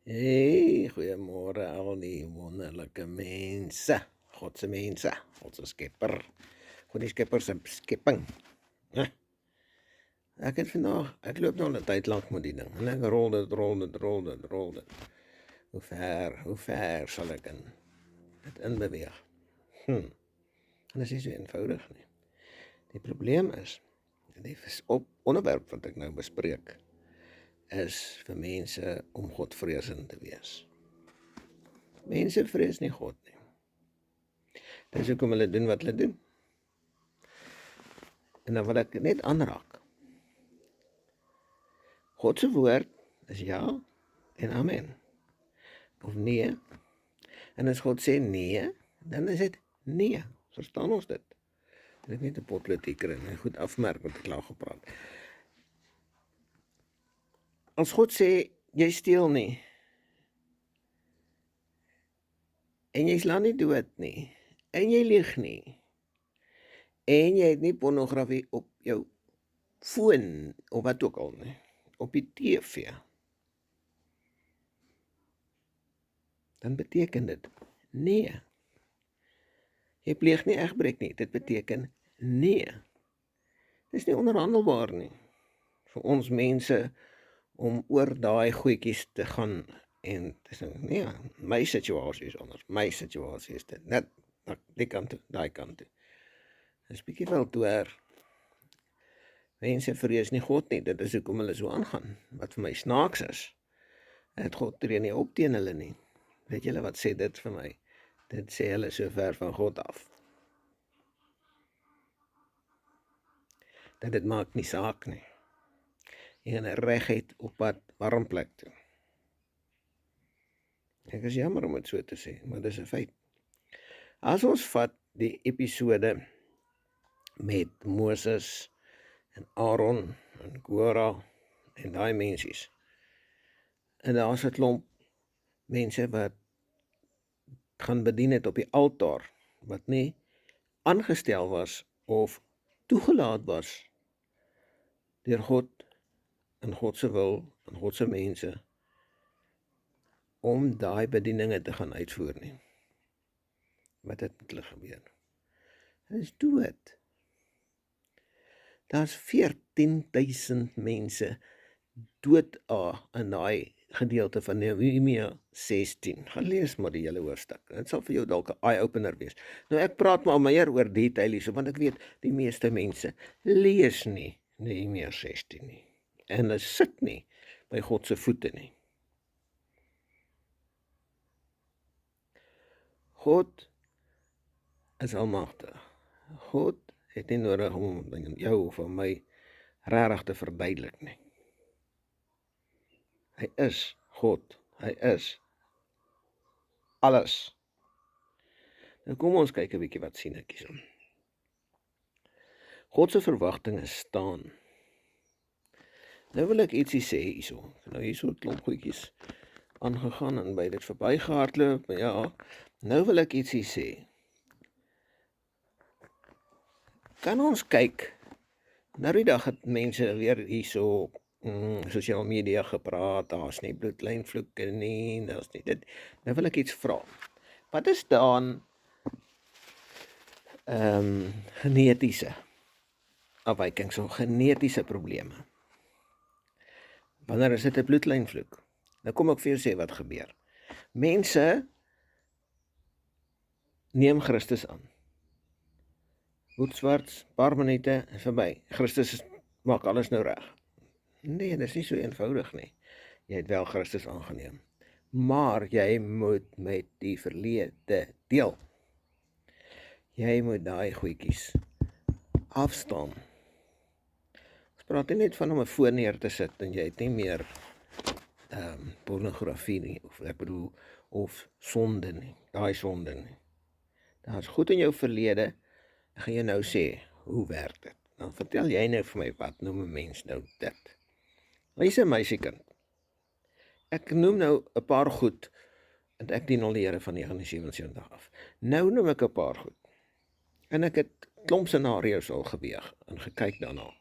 Hey, goeiemôre al die wonderlike mense, God se mense, God se skepper, God die skepper se skepping. Né? Ek loop nou 'n tyd lank met die ding en ek rol dit. Hoe ver sal ek dit inbeweeg? En dit is nie so eenvoudig nie. Die probleem is, die onderwerp wat ek nou bespreek, is vir mense om Godvreesend te wees. Mense vrees nie God nie. Dis hoekom hulle doen wat hulle doen. En dan wil ek net aanraak. God se woord is ja en amen. Of nee. En as God sê nee, dan is dit nee. Verstaan ons dit? En ek net 'n potlood kry en goed afmerk wat ek klaar gepraat. As God sê jy steel nie en jy slaan nie dood nie en jy lieg nie en jy het nie pornografie op jou foon of wat ook al nie, op die TV, dan beteken dit nee. Jy pleeg nie egbreek nie, dit beteken nee. Dis nie onderhandelbaar nie vir ons mense om oor daai goedjies te gaan en te sê, nee, my situasie is anders, my situasie is dit, net die kant toe, daai kant toe. Dis bietjie wel toer. Mense vrees nie God nie, dit is hoekom hulle so aangaan. Wat vir my snaaks is, het God tree nie op teen hulle nie. Weet julle wat sê dit vir my? Dit sê hulle so ver van God af. Dat dit maak nie saak nie. Jy gaan reguit op pad warm plek toe. Ek is jammer om dit so te sê, maar dis 'n feit. As ons vat die episode met Moses en Aaron en Korah en daai mensies. En daar's 'n klomp mense wat gaan bedien het op die altaar, wat nie aangestel was of toegelaat was deur God en God se wil en God se mense om daai bedieninge te gaan uitvoer nie. Wat het met hulle gebeur? Hulle is dood. Daar's 14,000 mense dood in daai gedeelte van Nehemia 16. Gaan lees maar die hele hoofstuk. Dit sal vir jou dalk 'n eye-opener wees. Nou ek praat maar meer oor detail hierso, want ek weet die meeste mense lees nie Nehemia 16 nie. En hulle sit nie by God se voete nie. God is almagtig. God het nie nodig om jou of aan my regtig te verduidelik nie. Hy is God. Hy is alles. Nou kom ons kyk 'n bietjie wat sien ek hierso. God se verwagtinge staan. Nou wil ek ietsie sê hierso. Nou hierso 'n klomp goedjies aangegaan en by dit verbygehardloop, maar ja, nou wil ek ietsie sê. Kan ons kyk, nou die dag het mense weer hierso sosiale media gepraat, daar's nie bloedlynvloeke nie, daar's nie dit. Nou wil ek iets vra. Wat is daan genetiese afwykings of genetiese probleme? Wanneer is dit 'n bloedlynvloek? Nou kom ek vir jou sê wat gebeur. Mense neem Christus aan. Bloedswarts, paar minute en verby. Christus maak alles nou reg. Nee, dit is nie so eenvoudig nie. Jy het wel Christus aangeneem. Maar jy moet met die verlede deel. Jy moet daai goedjies afstaan. Ons praat nie net van om 'n foon neer te sit en jy het nie meer pornografie nie, of ek bedoel, of sonde nie, daai sonde nie. Daar's goed in jou verlede, ek gaan jy nou sê, hoe werk dit? Dan vertel jy nou vir my, wat noem 'n mens nou dit? Luister meisiekind, ek noem nou 'n paar goed, en ek dien al die Here van 1977 af. Nou noem ek 'n paar goed. En ek het klomp scenario's al geweeg, en gekyk daarna.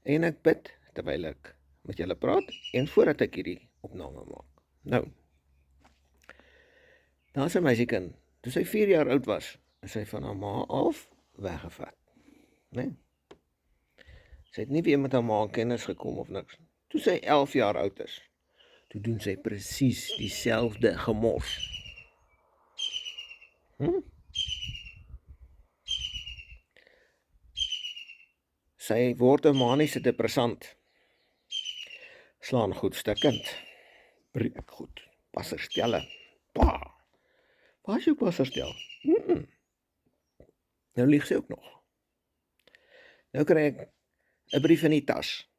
En ek bid, terwyl ek met julle praat, en voordat ek hierdie opname maak. Nou, daar's 'n meisiekind, toe sy 4 jaar oud was, is sy van haar ma af weggevat, né? Sy het nie weer met haar ma in kennis gekom of niks. Toe sy 11 jaar oud is, toe doen sy presies dieselfde gemors. Sy word 'n maniese depressant, slaan goed stukkend, breek goed, passerstelle, waar is jou passerstel? Nou lieg sy ook nog. Nou kry ek 'n brief in die tas.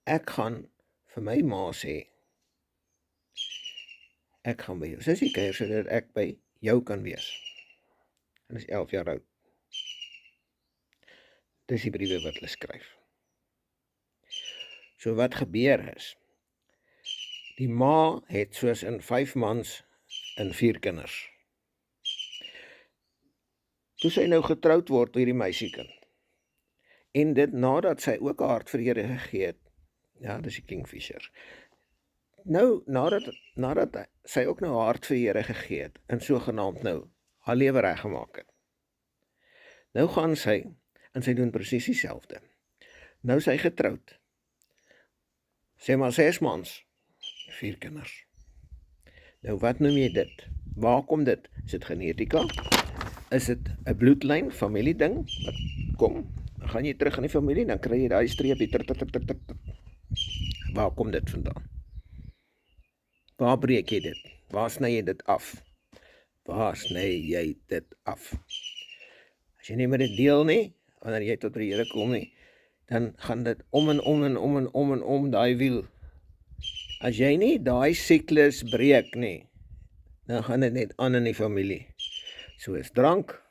Ek gaan vir my ma sê, ek gaan by jou sussie kuier sodat ek by jou kan wees. En is 11 jaar oud. Dis die briewe wat hulle skryf. So wat gebeur is, die ma het soos in 5 mans en 4 kinders. Toe sy nou getroud word deur die meisiekind, en dit nadat sy ook 'n hart vir die Here gegee het, ja, dis die Kingfisher. Nou, nadat sy ook nou 'n hart vir die Here gegee het, en sogenaamd nou haar lewe reggemaak het, nou gaan sy, en sy doen presies dieselfde. Nou sy getroud, sê maar 6 mans, 4 kinders. Nou wat noem jy dit? Waar kom dit? Is dit genetika? Is dit 'n bloedlyn, familie ding? Wat kom? Dan gaan jy terug in die familie, dan kry jy daai streepie. Waar kom dit vandaan? Waar breek jy dit? Waar sny jy dit af? Waar sny jy dit af? As jy nie met dit deel nie, wanneer jy tot die Here kom nie, dan gaan dit om en om en om en om en om daai wiel. As jy nie daai siklus breek nie, dan gaan dit net aan in die familie. Soos drank,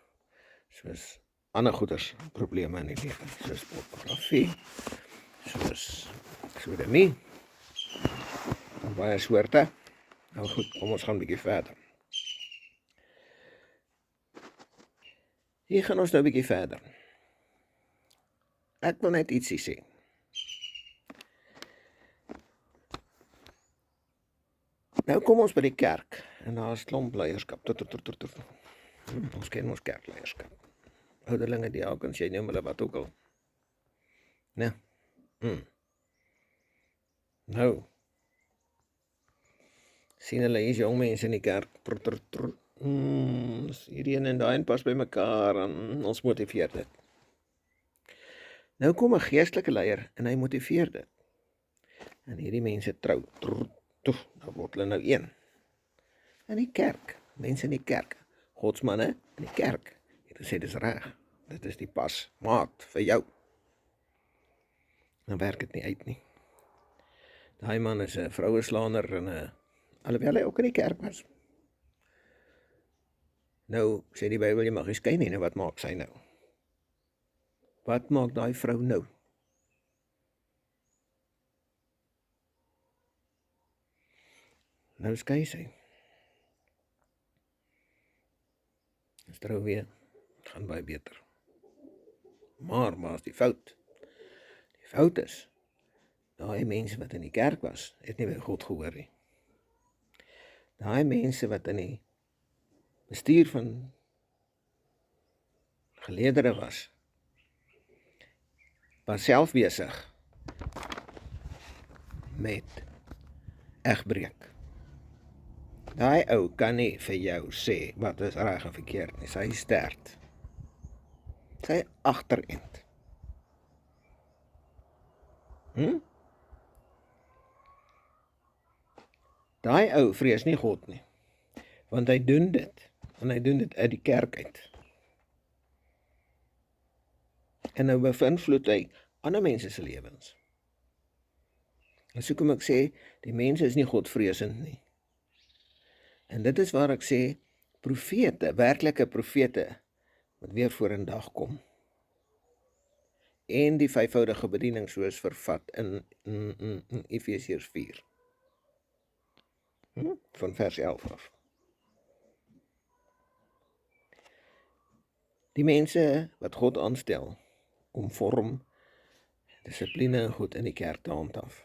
soos ander goeders, probleme in die lewe, soos pornografie, soos sodomie, en baie soorte. Nou goed, kom ons gaan 'n bietjie verder. Hier gaan ons nou 'n bietjie verder. Ek wil net ietsie sê. Nou kom ons by die kerk, en daar is klomp leierskap. Ons ken ons kerkleierskap. Ouderlinge, diakens, jy noem hulle wat ook al. Nee. Nou, sien hulle, hier is jong mense in die kerk. Hierdie en daai en pas by mekaar, en ons motiveer dit. Nou kom 'n geestelike leier, en hy motiveer dit. En hierdie mense trou. Nou word hulle nou een. In die kerk, mense in die kerk, godsmanne in die kerk, het gesê, dis reg, dit is die pas, maat, vir jou. Dan werk dit nie uit nie. Daai man is 'n vroueslaander, en alhoewel hy ook in die kerk was. Nou, sê die Bybel, jy mag nie skei nie, nou wat maak sy nou? Wat maak daai vrou nou? Nou skei sy. Is trou weer, gaan baie beter. Maar is die fout? Die fout is, daai mense wat in die kerk was, het nie by God gehoor nie. Daai mense wat in die bestuur van geleerdere was self besig met egbreek. Daai ou kan nie vir jou sê wat is reg en verkeerd nie, sy stert. Sy agterend. Daai ou vrees nie God nie, want hy doen dit, en hy doen dit uit die kerk uit. En nou beïnvloed hy ander mense se lewens. En so kom ek sê, die mense is nie godvreesend nie. En dit is waar ek sê, profete, werklike profete, wat weer voor in dag kom. En die 5voudige bediening soos vervat in Efesiërs 4. Van vers 11 af. Die mense wat God aanstel, om vorm, dissipline en goed in die kerk te handhaaf.